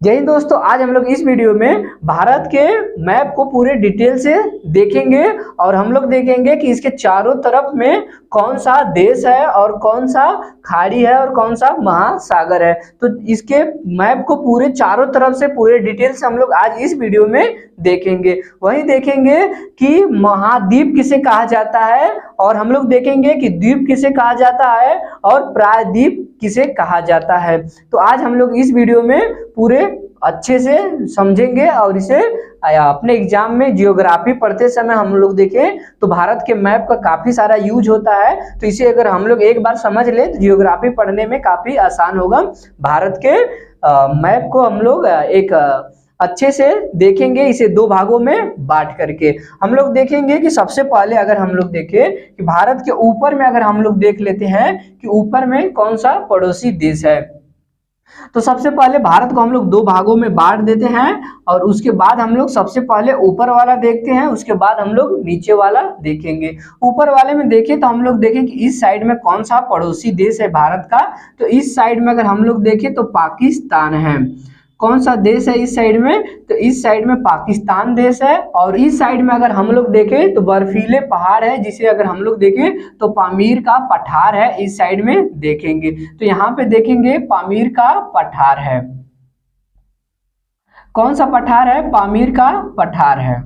जय हिंद दोस्तों, आज हम लोग इस वीडियो में भारत के मैप को पूरे डिटेल से देखेंगे और हम लोग देखेंगे कि इसके चारों तरफ में कौन सा देश है और कौन सा खाड़ी है और कौन सा महासागर है। तो इसके मैप को पूरे चारों तरफ से पूरे डिटेल से हम लोग आज इस वीडियो में देखेंगे। वहीं देखेंगे कि महाद्वीप किसे कहा जाता है और हम लोग देखेंगे कि द्वीप किसे कहा जाता है और प्रायद्वीप किसे कहा जाता है। तो आज हम लोग इस वीडियो में पूरे अच्छे से समझेंगे और इसे अपने एग्जाम में जियोग्राफी पढ़ते समय हम लोग देखें तो भारत के मैप का काफी सारा यूज होता है। तो इसे अगर हम लोग एक बार समझ ले तो जियोग्राफी पढ़ने में काफी आसान होगा। भारत के मैप को हम लोग एक अच्छे से देखेंगे, इसे दो भागों में बांट करके हम लोग देखेंगे कि सबसे पहले अगर हम लोग देखें कि भारत के ऊपर में अगर हम लोग देख लेते हैं कि ऊपर में कौन सा पड़ोसी देश है। तो सबसे पहले भारत को हम लोग दो भागों में बांट देते हैं और उसके बाद हम लोग सबसे पहले ऊपर वाला देखते हैं, उसके बाद हम लोग नीचे वाला देखेंगे। ऊपर वाले में देखें तो हम लोग देखें कि इस साइड में कौन सा पड़ोसी देश है भारत का। तो इस साइड में अगर हम लोग देखें तो पाकिस्तान है। कौन सा देश है इस साइड में? तो इस साइड में पाकिस्तान देश है। और इस साइड में अगर हम लोग देखें तो बर्फीले पहाड़ है, जिसे अगर हम लोग देखें तो पामीर का पठार है। इस साइड में देखेंगे तो यहाँ पे देखेंगे पामीर का पठार है। कौन सा पठार है? पामीर का पठार है।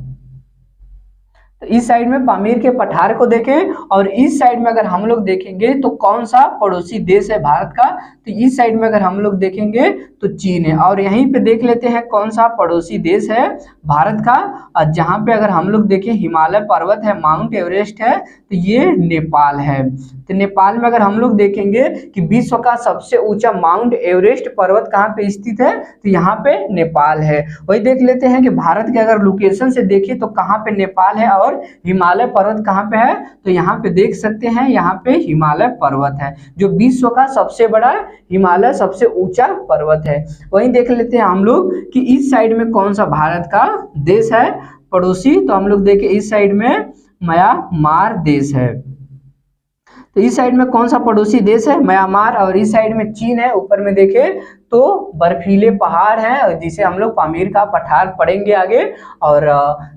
तो इस साइड में पामीर के पठार को देखें और इस साइड में अगर हम लोग देखेंगे तो कौन सा पड़ोसी देश है भारत का? तो इस साइड में अगर हम लोग देखेंगे तो चीन है। और यहीं पे देख लेते हैं कौन सा पड़ोसी देश है भारत का, जहां पे अगर हम लोग देखें हिमालय पर्वत है, माउंट एवरेस्ट है, तो ये नेपाल है। तो नेपाल में अगर हम लोग देखेंगे कि विश्व का सबसे ऊंचा माउंट एवरेस्ट पर्वत कहाँ पे स्थित है, तो यहाँ पे नेपाल है। वही देख लेते हैं कि भारत के अगर लोकेशन से देखें तो कहाँ पे नेपाल है और हिमालय पर्वत कहाँ पे है। तो यहाँ पे देख सकते हैं, यहाँ पे हिमालय पर्वत है जो विश्व का सबसे बड़ा हिमालय सबसे ऊंचा पर्वत है। वहीं देख लेते हैं हम लोग कि इस साइड में कौन सा भारत का देश है पड़ोसी। तो हम लोग देखें इस साइड में म्यांमार देश है। तो इस साइड में कौन सा पड़ोसी देश है? म्यांमार। और इस साइड में चीन है। ऊपर में देखें तो बर्फीले पहाड़ हैं, जिसे हम लोग पामीर का पठार पढ़ेंगे आगे और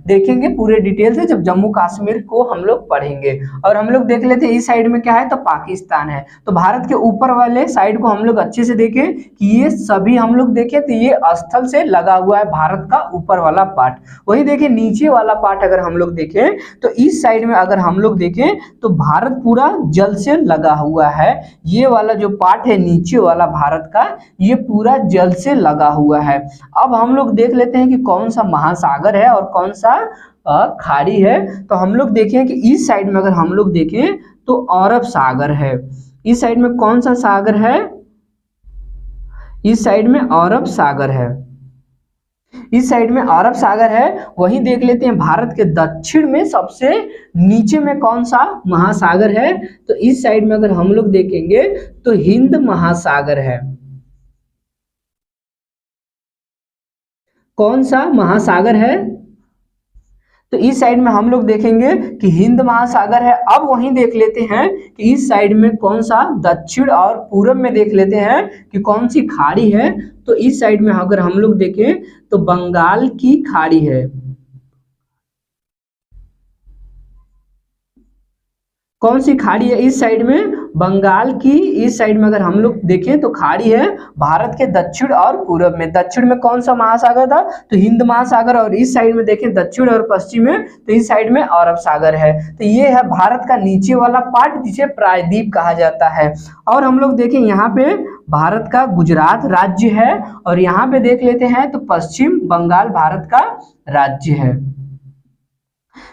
देखेंगे पूरे डिटेल से जब जम्मू कश्मीर को हम लोग पढ़ेंगे। और हम लोग देख लेते हैं इस साइड में क्या है, तो पाकिस्तान है। तो भारत के ऊपर वाले साइड को हम लोग अच्छे से देखें कि ये सभी हम लोग देखें तो ये स्थल से लगा हुआ है भारत का ऊपर वाला पार्ट। वही देखें नीचे वाला पार्ट अगर हम लोग देखें तो इस साइड में अगर हम लोग देखें तो भारत पूरा जल से लगा हुआ है। ये वाला जो पार्ट है नीचे वाला भारत का, ये पूरा जल से लगा हुआ है। अब हम लोग देख लेते हैं कि कौन सा महासागर है और कौन सा खाड़ी है। तो हम लोग देखें कि इस साइड में अगर हम लोग देखें तो अरब सागर है। इस साइड में कौन सा सागर है? इस साइड में अरब सागर है। इस साइड में अरब सागर है। वहीं देख लेते हैं भारत के दक्षिण में सबसे नीचे में कौन सा महासागर है। तो इस साइड में अगर हम लोग देखेंगे तो हिंद महासागर है। कौन सा महासागर है? तो इस साइड में हम लोग देखेंगे कि हिंद महासागर है। अब वहीं देख लेते हैं कि इस साइड में कौन सा दक्षिण और पूरब में देख लेते हैं कि कौन सी खाड़ी है। तो इस साइड में अगर हम लोग देखें तो बंगाल की खाड़ी है। कौन सी खाड़ी है इस साइड में? बंगाल की। इस साइड में अगर हम लोग देखें तो खाड़ी है भारत के दक्षिण और पूरब में। दक्षिण में कौन सा महासागर था? तो हिंद महासागर। और इस साइड में देखें दक्षिण और पश्चिम में, तो इस साइड में अरब सागर है। तो ये है भारत का नीचे वाला पार्ट, जिसे प्रायद्वीप कहा जाता है। और हम लोग देखें यहाँ पे भारत का गुजरात राज्य है और यहाँ पे देख लेते हैं तो पश्चिम बंगाल भारत का राज्य है।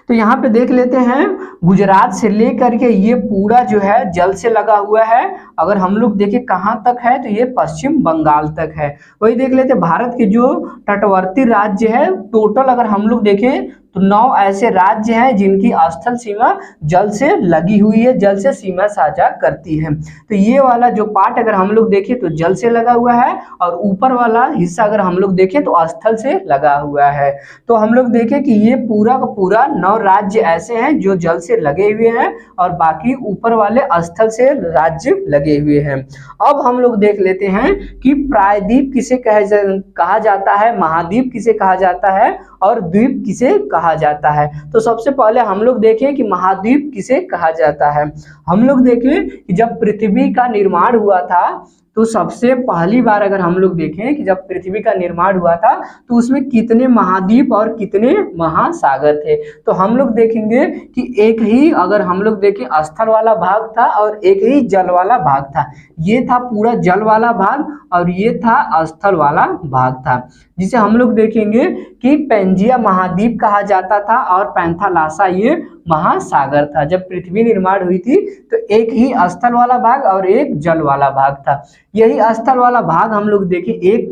तो यहाँ पे देख लेते हैं गुजरात से लेकर के ये पूरा जो है जल से लगा हुआ है। अगर हम लोग देखें कहाँ तक है तो ये पश्चिम बंगाल तक है। वही देख लेते हैं भारत के जो तटवर्ती राज्य है, टोटल अगर हम लोग देखें तो 9 ऐसे राज्य हैं जिनकी स्थल सीमा जल से लगी हुई है, जल से सीमा साझा करती है। तो ये वाला जो पार्ट अगर हम लोग देखें तो जल से लगा हुआ है, और ऊपर वाला हिस्सा अगर हम लोग देखें तो स्थल से लगा हुआ है। तो हम लोग देखें कि ये पूरा का पूरा 9 राज्य ऐसे हैं जो जल से लगे हुए हैं, और बाकी ऊपर वाले स्थल से राज्य लगे हुए हैं। अब हम लोग देख लेते हैं कि प्रायद्वीप किसे कहा जाता है, महाद्वीप किसे कहा जाता है, और द्वीप किसे कहा जाता है। तो सबसे पहले हम लोग देखें कि महाद्वीप किसे कहा जाता है। हम लोग देखें कि जब पृथ्वी का निर्माण हुआ था, तो सबसे पहली बार अगर हम लोग देखें कि जब पृथ्वी का निर्माण हुआ था तो उसमें कितने महाद्वीप और कितने महासागर थे। तो हम लोग देखेंगे कि एक ही अगर हम लोग देखें स्थल वाला भाग था और एक ही जल वाला भाग था। ये था पूरा जल वाला भाग और ये था स्थल वाला भाग था, जिसे हम लोग देखेंगे कि पैंजिया महाद्वीप कहा जाता था और पैंथालासा ये महासागर था। जब पृथ्वी निर्माण हुई थी तो एक ही स्थल वाला भाग और एक जल वाला भाग था। यही स्थल वाला भाग हम लोग देखें एक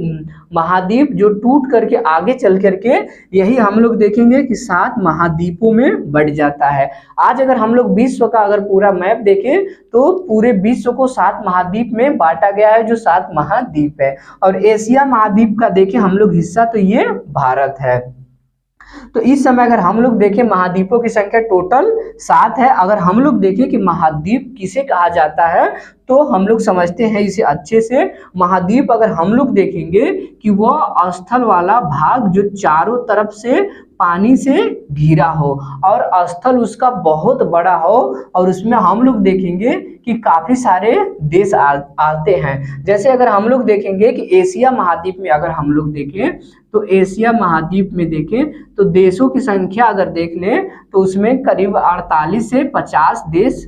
महाद्वीप जो टूट करके आगे चल करके यही हम लोग देखेंगे कि 7 महाद्वीपों में बढ़ जाता है। आज अगर हम लोग विश्व का अगर पूरा मैप देखें तो पूरे विश्व को 7 महाद्वीप में बांटा गया है, जो 7 महाद्वीप है। और एशिया महाद्वीप का देखें हम लोग हिस्सा तो ये भारत है। तो इस समय अगर हम लोग देखें महाद्वीपों की संख्या टोटल 7 है। अगर हम लोग देखें कि महाद्वीप किसे कहा जाता है तो हम लोग समझते हैं इसे अच्छे से। महाद्वीप अगर हम लोग देखेंगे कि वह स्थल वाला भाग जो चारों तरफ से पानी से घिरा हो और स्थल उसका बहुत बड़ा हो, और उसमें हम लोग देखेंगे कि काफी सारे देश आते हैं। जैसे अगर हम लोग देखेंगे कि एशिया महाद्वीप में अगर हम लोग देखें तो एशिया महाद्वीप में देखें तो देशों की संख्या अगर देख लें तो उसमें करीब 48 से 50 देश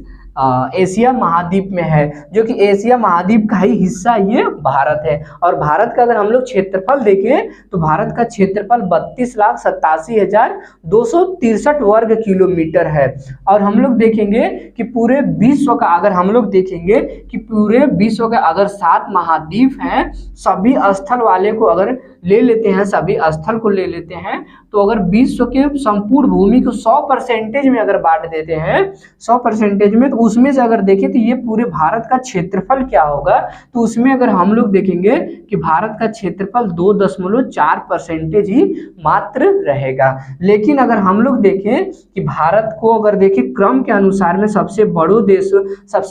एशिया महाद्वीप में है, जो कि एशिया महाद्वीप का ही हिस्सा ये भारत है। और भारत का अगर हम लोग क्षेत्रफल देखें तो भारत का क्षेत्रफल 32,87,263 वर्ग किलोमीटर है। और हम लोग देखेंगे कि पूरे विश्व का अगर हम लोग देखेंगे कि पूरे विश्व का अगर 7 महाद्वीप हैं, सभी स्थल वाले को अगर ले लेते हैं, सभी स्थल को ले लेते हैं, तो अगर विश्व के संपूर्ण भूमि को 100% में अगर बांट देते हैं 100% में, तो उसमें से अगर देखें तो ये पूरे भारत का क्षेत्रफल क्या होगा, तो उसमें अगर हम लोग देखेंगे कि भारत का क्षेत्रफल 2.4% ही मात्र रहेगा। लेकिन अगर हम लोग देखें कि भारत को अगर देखें क्रम के अनुसार में सबसे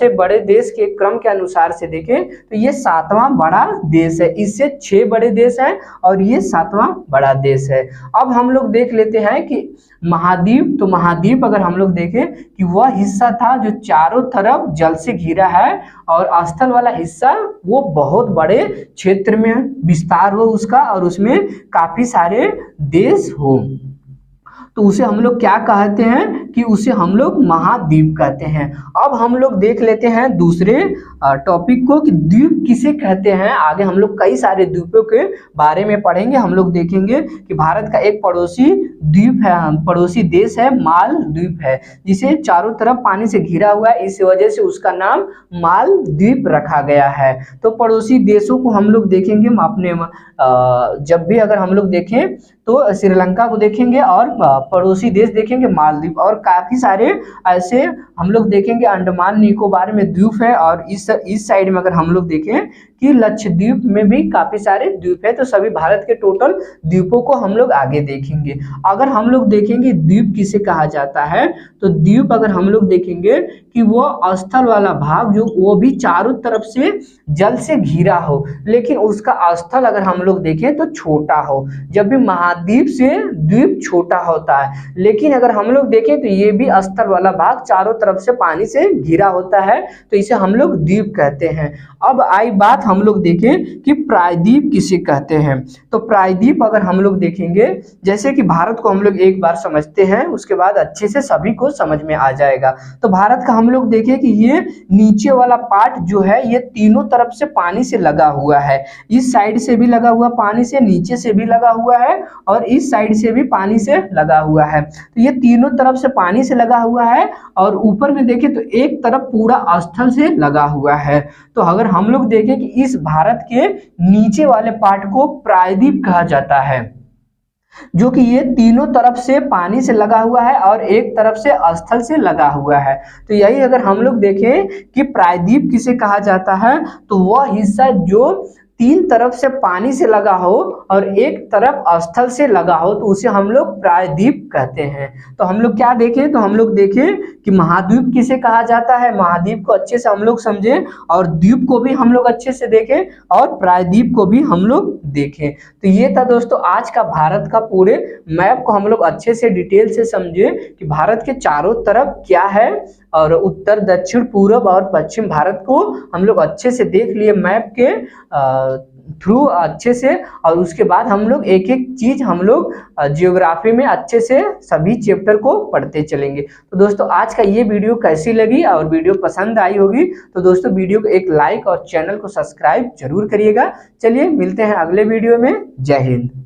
बड़े देश के क्रम के अनुसार से देखें तो ये 7वां बड़ा देश है। इससे 6 बड़े देश हैं और ये 7वां बड़ा देश है। अब हम लोग देख लेते हैं कि महाद्वीप, तो महाद्वीप अगर हम लोग देखें कि वह हिस्सा था जो चारों तरफ जल से घिरा है, और स्थल वाला हिस्सा वो बहुत बड़े क्षेत्र में विस्तार हो उसका, और उसमें काफी सारे देश हो, तो उसे हम लोग क्या कहते हैं कि उसे हम लोग महाद्वीप कहते हैं। अब हम लोग देख लेते हैं दूसरे टॉपिक को कि द्वीप किसे कहते हैं। आगे हम लोग कई सारे द्वीपों के बारे में पढ़ेंगे। हम लोग देखेंगे कि भारत का एक पड़ोसी द्वीप है, पड़ोसी देश है मालदीव है, जिसे चारों तरफ पानी से घिरा हुआ है, इस वजह से उसका नाम मालदीप रखा गया है। तो पड़ोसी देशों को हम लोग देखेंगे अपने जब भी अगर हम लोग देखें तो श्रीलंका को देखेंगे और पड़ोसी देश देखेंगे मालदीव, और काफी सारे ऐसे हम लोग देखेंगे अंडमान निकोबार में द्वीप है, और इस साइड में अगर हम लोग देखें कि लक्षद्वीप में भी काफी सारे द्वीप है। तो सभी भारत के टोटल द्वीपों को हम लोग आगे देखेंगे। अगर हम लोग देखेंगे द्वीप किसे कहा जाता है, तो द्वीप अगर हम लोग देखेंगे कि वो स्थल वाला भाग जो वो भी चारों तरफ से जल से घिरा हो, लेकिन उसका स्थल अगर हम लोग देखें तो छोटा हो। जब भी महाद्वीप से द्वीप छोटा होता है, लेकिन अगर हम लोग देखें तो ये भी स्थल वाला भाग चारों तरफ से पानी से घिरा होता है, तो इसे हम लोग द्वीप कहते हैं। अब आई बात हम लोग देखें कि प्रायद्वीप किसे कहते हैं। तो प्रायद्वीप अगर हम लोग देखेंगे, जैसे कि भारत को हम लोग एक बार समझते हैं, उसके बाद अच्छे से सभी को समझ में आ जाएगा। तो भारत का हम लोग देखें कि ये नीचे वाला पार्ट जो है ये तीनों तरफ से पानी से लगा हुआ है। इस साइड से भी लगा हुआ पानी से, नीचे से भी लगा हुआ है, और इस साइड से भी पानी से लगा हुआ है। तो ये तीनों तरफ से पानी से लगा हुआ है, और ऊपर में देखें तो एक तरफ पूरा स्थल से लगा हुआ है। तो अगर हम लोग देखें कि इस भारत के नीचे वाले पार्ट को प्रायद्वीप कहा जाता है। जो कि ये तीनों तरफ से पानी से लगा हुआ है और एक तरफ से स्थल से लगा हुआ है। तो यही अगर हम लोग देखें कि प्रायद्वीप किसे कहा जाता है, तो वह हिस्सा जो तीन तरफ से पानी से लगा हो और एक तरफ स्थल से लगा हो, तो उसे हम लोग प्रायद्वीप कहते हैं। तो हम लोग क्या देखें, तो हम लोग देखें कि महाद्वीप किसे कहा जाता है, महाद्वीप को अच्छे से हम लोग समझें और द्वीप को भी हम लोग अच्छे से देखें और प्रायद्वीप को भी हम लोग देखें। तो ये था दोस्तों आज का भारत का पूरे मैप को हम लोग अच्छे से डिटेल से समझे कि भारत के चारों तरफ क्या है, और उत्तर दक्षिण पूर्व और पश्चिम भारत को हम लोग अच्छे से देख लिए मैप के थ्रू अच्छे से। और उसके बाद हम लोग एक एक चीज हम लोग जियोग्राफी में अच्छे से सभी चैप्टर को पढ़ते चलेंगे। तो दोस्तों आज का ये वीडियो कैसी लगी, और वीडियो पसंद आई होगी तो दोस्तों वीडियो को एक लाइक और चैनल को सब्सक्राइब जरूर करिएगा। चलिए मिलते हैं अगले वीडियो में। जय हिंद।